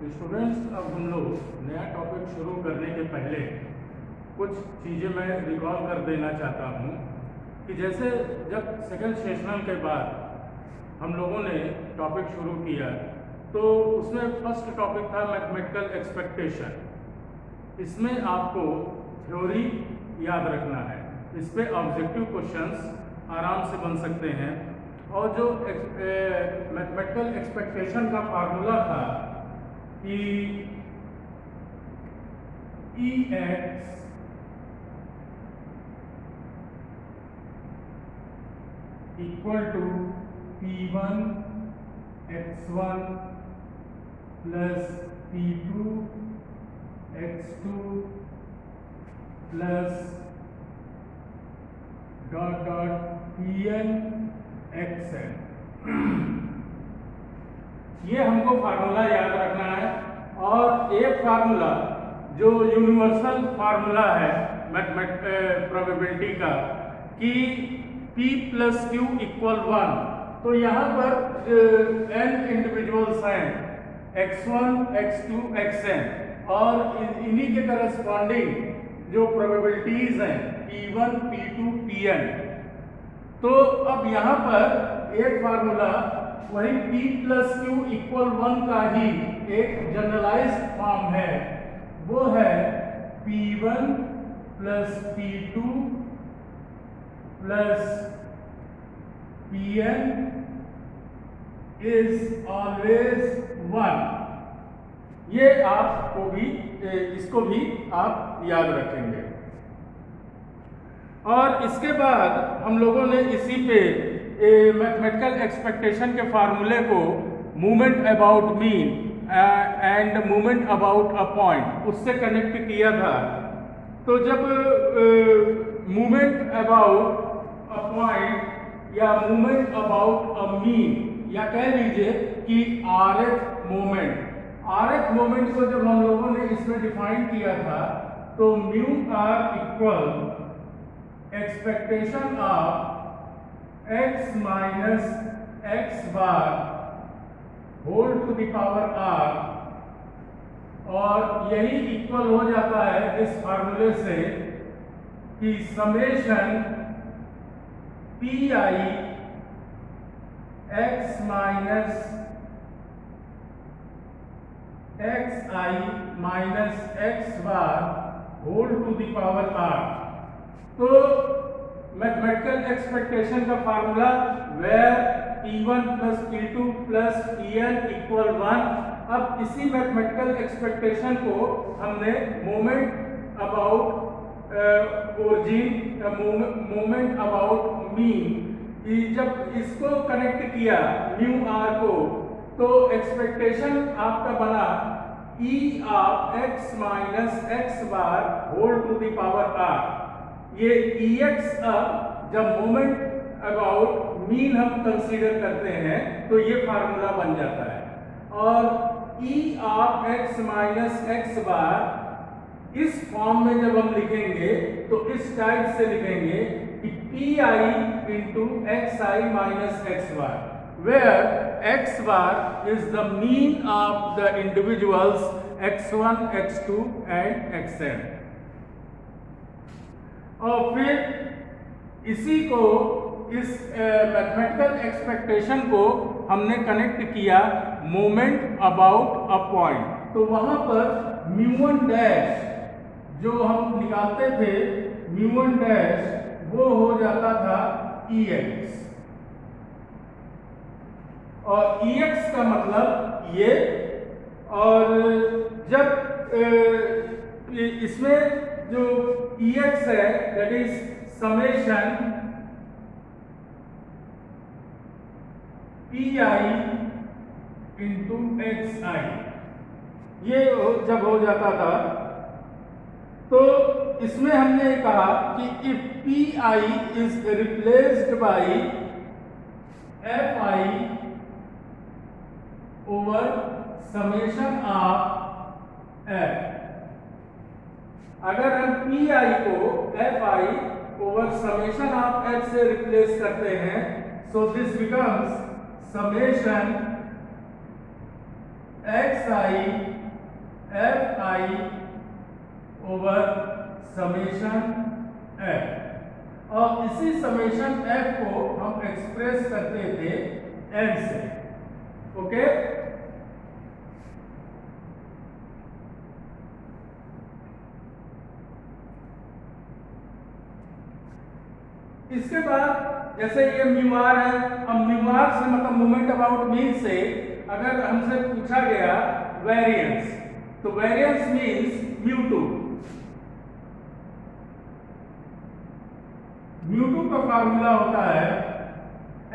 Students, अब हम लोग नया टॉपिक शुरू करने के पहले कुछ चीज़ें मैं रिकॉल कर देना चाहता हूँ कि जैसे जब सेकेंड सेशनल के बाद हम लोगों ने टॉपिक शुरू किया तो उसमें फर्स्ट टॉपिक था मैथमेटिकल एक्सपेक्टेशन। इसमें आपको थ्योरी याद रखना है, इस पे ऑब्जेक्टिव क्वेश्चंस आराम से बन सकते हैं। और जो मैथमेटिकल एक्सपेक्टेशन का फार्मूला था कि E X equal to P1 x1 plus P2 x2 plus dot dot Pn xn। ये हमको फार्मूला याद रखना है। और एक फार्मूला जो यूनिवर्सल फार्मूला है प्रोबेबिलिटी का कि P प्लस क्यू इक्वल 1, तो यहाँ पर n इंडिविजुअल्स हैं x1 x2 xn और इन्हीं के करस्पॉन्डिंग जो प्रोबेबिलिटीज हैं P1 P2 Pn। तो अब यहाँ पर एक फार्मूला वही P प्लस क्यू इक्वल 1 का ही एक जनरलाइज्ड फॉर्म है, वो है P1 plus P2 plus Pn is always 1। ये आपको भी इसको भी आप याद रखेंगे। और इसके बाद हम लोगों ने इसी पे मैथमेटिकल एक्सपेक्टेशन के फार्मूले को movement about mean and movement about a point उससे कनेक्ट किया था। तो जब मूवमेंट अबाउट अ पॉइंट या मूवमेंट अबाउट अ मीन या कह लीजिए कि rth मोमेंट को जब हम लोगों ने इसमें डिफाइन किया था तो mu R equal expectation of x minus x bar whole to the power r, और यही इक्वल हो जाता है इस फार्मूले से कि summation P I X minus X I minus x bar whole to the power r। तो मैथमेटिकल एक्सपेक्टेशन का formula where P1 plus P2 plus Pn equal 1। अब इसी मैथमेटिकल एक्सपेक्टेशन को हमने moment about origin, moment about mean, जब इसको connect किया mu R को तो एक्सपेक्टेशन आपका बना E of x minus x bar whole to the power r। ये Ex अब जब मोमेंट अबाउट मीन हम कंसीडर करते हैं तो ये फार्मूला बन जाता है। और E of x minus x बार इस फॉर्म में जब हम लिखेंगे तो इस टाइप से लिखेंगे कि P I into x I minus x bar, where X bar is the mean of the individuals x1 x2 and xn। और फिर इसी को इस मैथमेटिकल एक्सपेक्टेशन को हमने कनेक्ट किया मोमेंट अबाउट अ पॉइंट। तो वहां पर म्यू1 डैश जो हम निकालते थे म्यू1 डैश वो हो जाता था Ex, और Ex का मतलब ये। और जब इसमें जो Ex है that is summation P I into x i, ये जब हो जाता था तो इसमें हमने कहा कि if P I is replaced by F I over summation of F, अगर हम पी आई को F I over summation of F से रिप्लेस करते हैं so this becomes summation x I F I over summation F, और इसी summation F को हम एक्सप्रेस करते थे एन से। ओके, इसके बाद जैसे ये म्यू आर है, अब म्यू आर से मतलब मोमेंट अबाउट मीन से अगर हमसे पूछा गया वेरिएंस, तो variance means mu two. Mu two का फार्मूला होता है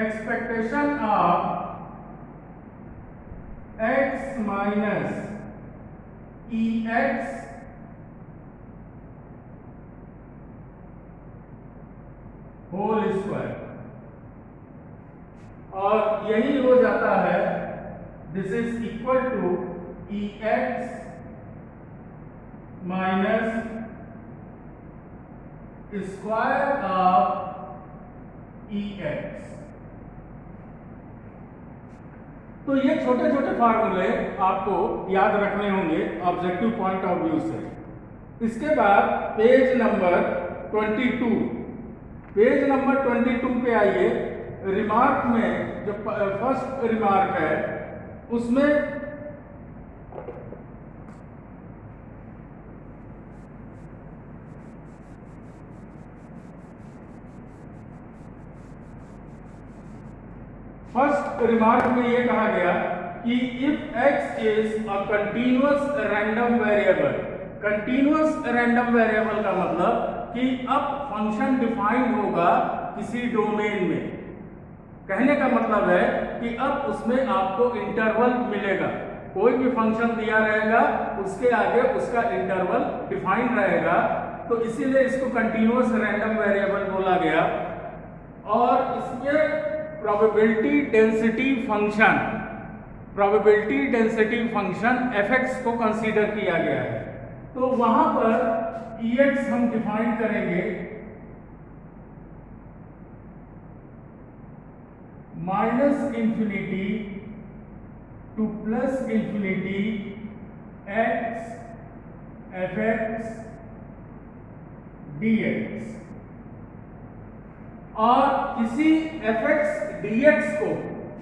expectation of X minus E X whole square, और यही हो जाता है this is equal to E X minus square of E X. तो ये छोटे छोटे फार्मूले आपको याद रखने होंगे ऑब्जेक्टिव पॉइंट ऑफ व्यू से। इसके बाद पेज नंबर 22, पेज नंबर 22 पे आइए। रिमार्क में जो फर्स्ट रिमार्क है उसमें फर्स्ट रिमार्क में यह कहा गया कि if x is a continuous random variable, continuous random variable का मतलब कि अब फंक्शन डिफाइंड होगा किसी डोमेन में। कहने का मतलब है कि अब उसमें आपको इंटरवल मिलेगा, कोई भी फंक्शन दिया रहेगा उसके आगे उसका इंटरवल डिफाइंड रहेगा, तो इसीलिए इसको कंटीन्यूअस रैंडम वेरिएबल बोला गया। और इसमें probability density function, probability density function fx को कंसीडर किया गया है। तो वहां पर ex हम डिफाइन करेंगे minus infinity two plus infinity x fx dx, और इसी fx dx को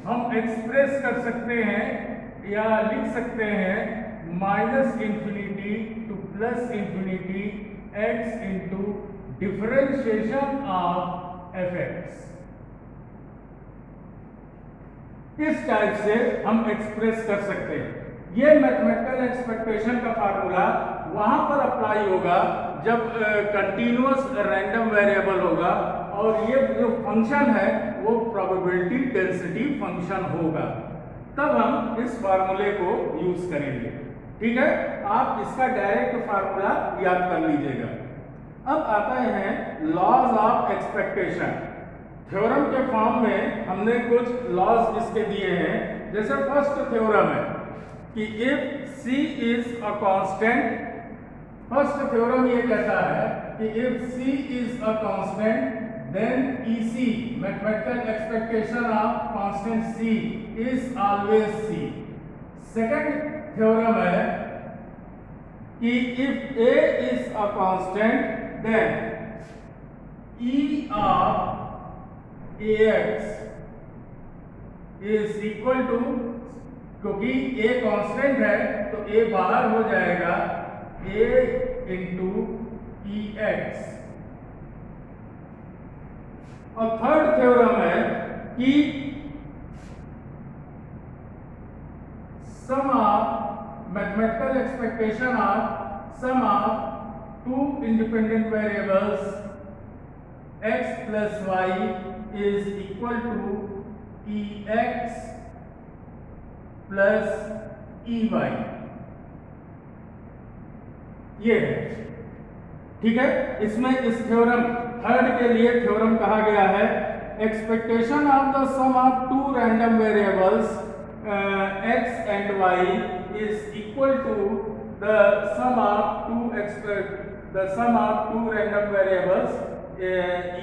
हम एक्सप्रेस कर सकते हैं या लिख सकते हैं minus infinity two plus infinity x into differentiation of fx। इस टाइप से हम एक्सप्रेस कर सकते हैं। ये मैथमेटिकल एक्सपेक्टेशन का फार्मूला वहां पर अप्लाई होगा जब कंटीन्यूअस रैंडम वेरिएबल होगा और ये जो फंक्शन है वो प्रोबेबिलिटी डेंसिटी फंक्शन होगा, तब हम इस फार्मूले को यूज करेंगे। ठीक है, आप इसका डायरेक्ट फार्मूला याद कर लीजिएगा। अब आता है लॉज ऑफ एक्सपेक्टेशन। थ्योरम के फॉर्म में हमने कुछ लॉज इसके दिए हैं। जैसे फर्स्ट थ्योरम है कि if c is a constant, first theorem ये कहता है कि if c is a constant then EC, mathematical expectation of constant C, is always C. Second theorem है कि if A is a constant then E of AX is equal to, क्योंकि A constant है तो A बाहर हो जाएगा A into EX। और third theorem है कि sum of mathematical expectation of sum of two independent variables x plus y is equal to E x plus e y. ये है, ठीक है। इसमें इस थ्योरम थर्ड के लिए थ्योरम कहा गया है expectation of the sum of two random variables x and y is equal to the sum of two random variables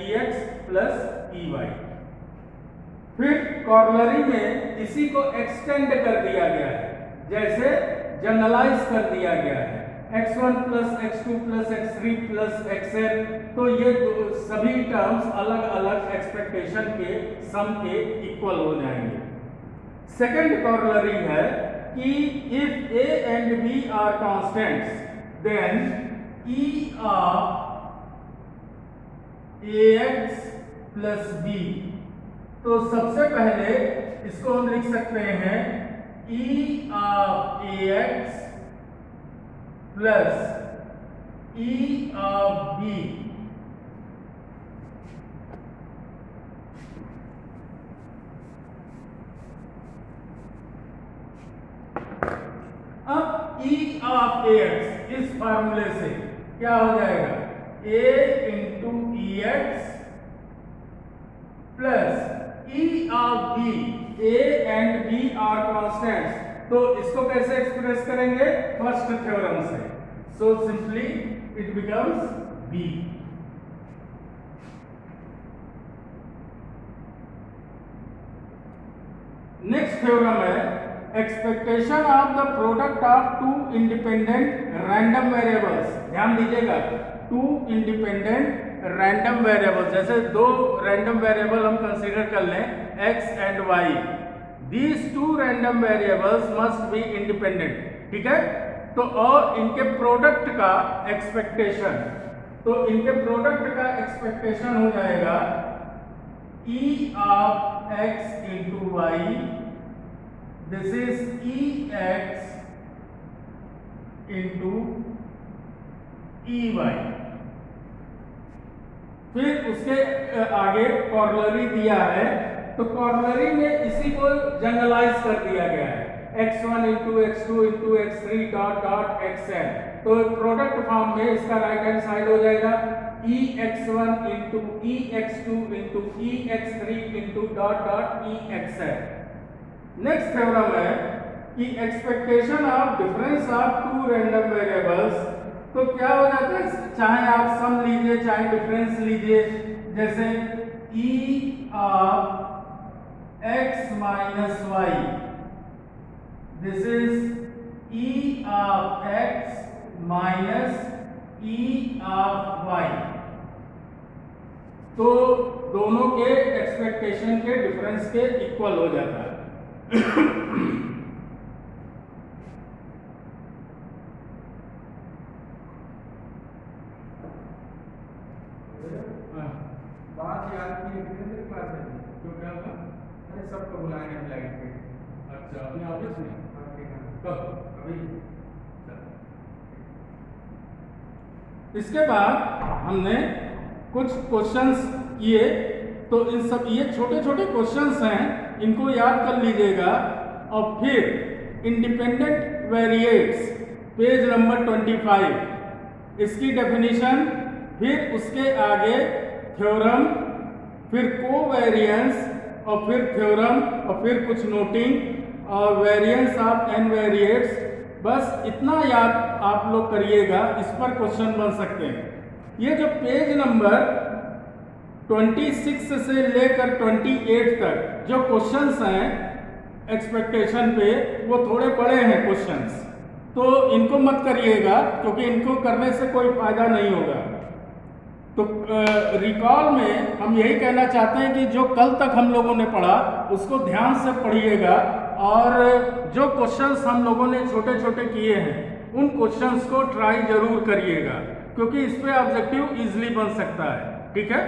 ex plus ey। फिर कॉर्नरी में इसी को एक्सटेंड कर दिया गया है। जैसे जनरलाइज कर दिया गया है x1 plus x2 plus x3 plus xn, तो ये सभी टर्म्स अलग अलग एक्सपेक्टेशन के सम के इक्वल हो जाएंगे। सेकंड कॉरोलरी है कि if a and b are constants then e of ax plus b, तो सबसे पहले इसको हम लिख सकते हैं e of ax plus e of b। अब e ऑफ ax इस फार्मूले से क्या हो जाएगा, a into e x plus e of b, a and b are constants, तो इसको कैसे एक्सप्रेस करेंगे, फर्स्ट थ्योरम से, so simply it becomes b। Next theorem है expectation of the product of two independent random variables. ध्यान दीजिएगा, to independent random variable, जैसे दो रैंडम वेरिएबल हम कंसीडर कर लें x and y, these two random variables must be independent, ठीक है। तो और इनके प्रोडक्ट का एक्सपेक्टेशन, तो इनके प्रोडक्ट का एक्सपेक्टेशन हो जाएगा e of x into Y, this is e x into e y। फिर उसके आगे कॉरोलरी दिया है, तो कॉरोलरी में इसी को जनरलाइज कर दिया गया है x1 into x2 into x3 dot dot xn, तो प्रोडक्ट फॉर्म में इसका राइट हैंड साइड हो जाएगा ex1 into ex2 into ex3 into dot dot exn। Next theorem है कि expectation of difference of two random variables, तो क्या हो जाता है, चाहे आप सम लीजिए चाहे डिफरेंस लीजिए, जैसे e of x minus Y, this is e of x minus e of y, तो दोनों के एक्सपेक्टेशन के डिफरेंस के इक्वल हो जाता है। बात याद की कितने क्लास है, तो क्या था, अरे सबको बुलाएंगे फ्लाइट पे। अच्छा अपने ऑफिस में कब, अभी इसके बाद हमने कुछ क्वेश्चंस किए, तो इन सब ये छोटे छोटे क्वेश्चंस हैं, इनको याद कर लीजिएगा। और फिर इंडिपेंडेंट वेरिएट्स पेज नंबर 25, इसकी डेफिनेशन, फिर उसके आगे थ्योरम, फिर कोवेरिएंस और फिर थ्योरम और फिर कुछ नोटिंग और वेरिएंस ऑफ एन वेरिएट्स, बस इतना याद आप लोग करिएगा, इस पर क्वेश्चन बन सकते हैं। ये जो पेज नंबर 26 से लेकर 28 तक जो क्वेश्चंस हैं एक्सपेक्टेशन पे, वो थोड़े बड़े हैं क्वेश्चंस, तो इनको मत करिएगा क्योंकि इनको करने से कोई फायदा नहीं होगा। तो रिकॉल में हम यही कहना चाहते हैं कि जो कल तक हम लोगों ने पढ़ा उसको ध्यान से पढ़िएगा, और जो क्वेश्चंस हम लोगों ने छोटे छोटे किए हैं उन क्वेश्चंस को ट्राई जरूर करिएगा, क्योंकि इस पे ऑब्जेक्टिव इजीली बन सकता है, ठीक है।